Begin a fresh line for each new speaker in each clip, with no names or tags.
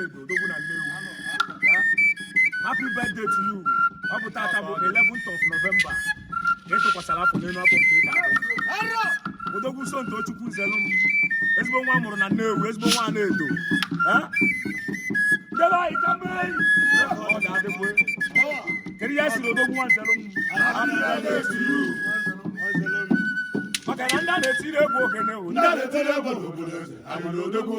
na-edo odogwu na Nnewi. Happy birthday to you. Ọ bụ tata bụ 11th of November. Ịtụkwasara afọ n'elu afọ nke ịta. Odogwu Sonto Chukwu zelu m. Ezigbo nwa mụrụ na Nnewi, ezigbo nwa na-edo. Ndebe anyị ka mee. Ọ ga-adịkwe. Kedu ihe siri odogwu nwa zelu m? Happy birthday to you. Maka na ndị a na-etiri egwu okene o. Ndị a na-etiri egwu obodo eze. Anyị na odogwu.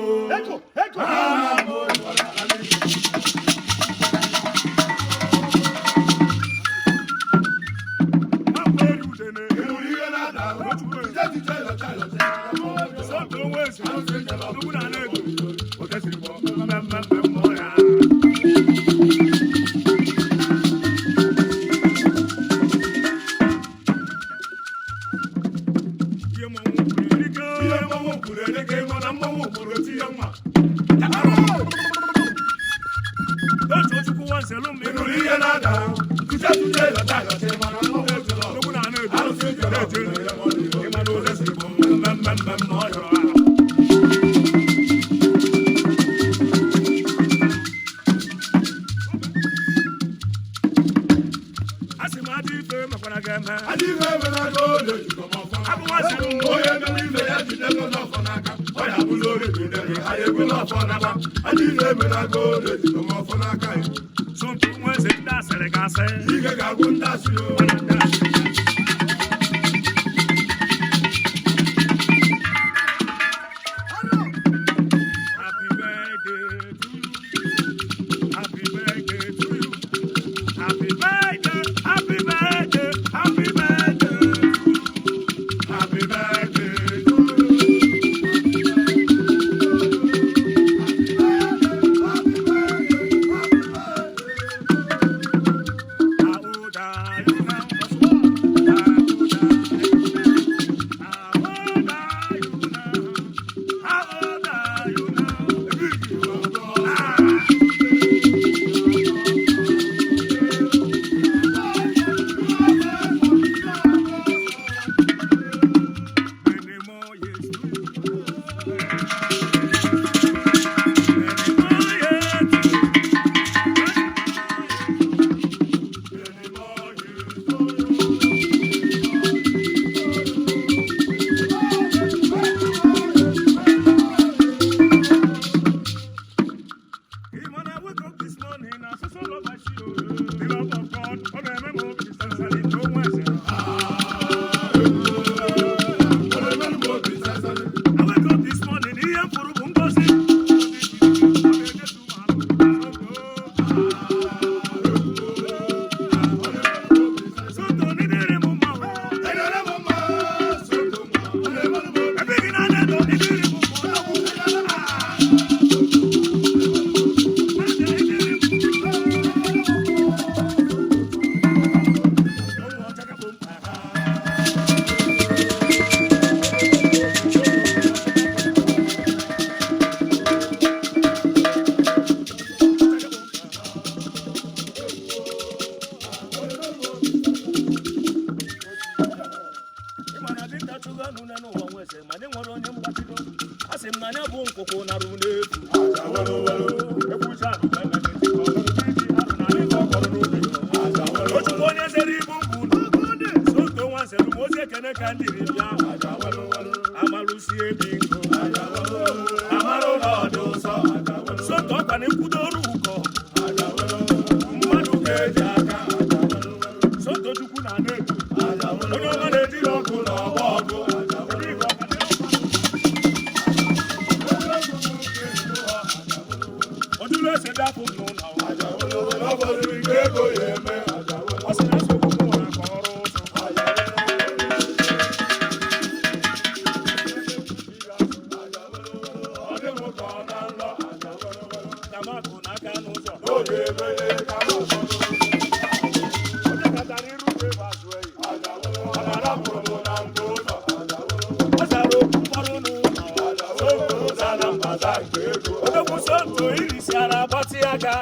Sonto iri si ara bati aga.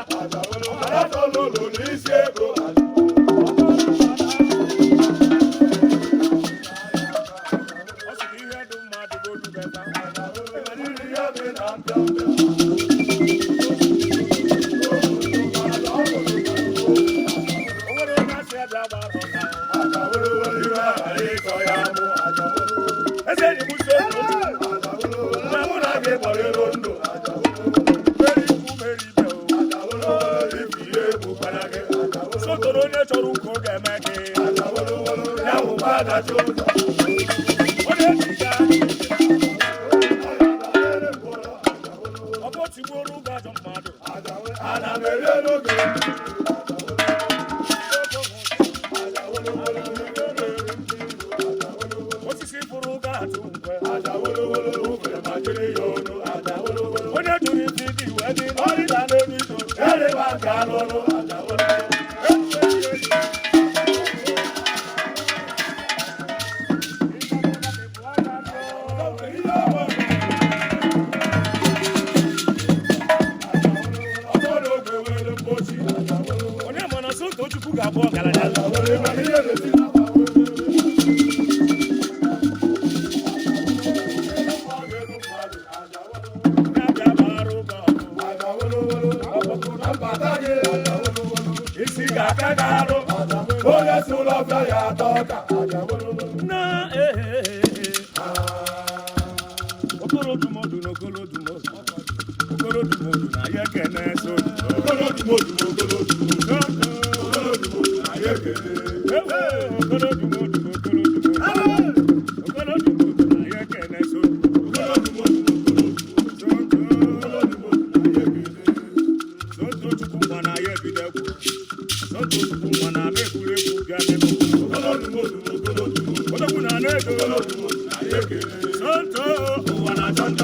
Ọ̀kadà tó lòlò ní í ṣe é go.
sotoro onye chọrọ ụka ọ ga-eme gị
ya bụ gbadachi ụzọ
onye jiga ọ bụ otigbuoru ụgwọ ajọ mmadụ
ana m ere n'oge
osisi fụrụ ụgwọ atụ nkwe
onye
onye jụrụ isi dị wee dị n'ọrịa n'ebido
ereba nke alụrụ
onye mana Sonto Chukwu ga-abụ ọgaranya
isi ga-aka ga-arụ onye si ụlọ ọbịa ya atọ ọka
na okorodumodu na okorodumodu na ya ekene Sonto
ogolodumodu na ogolodumodu na ya ekele
okorodumodu na okorodumodu na ya ekene Sonto Sonto Chukwu nwa na ya ebidekwu Sonto Chukwu nwa na ama egwuregwu bịa n'ebe odogwu na na-edo
na ya ekele
Sonto ụwa na-achọ nta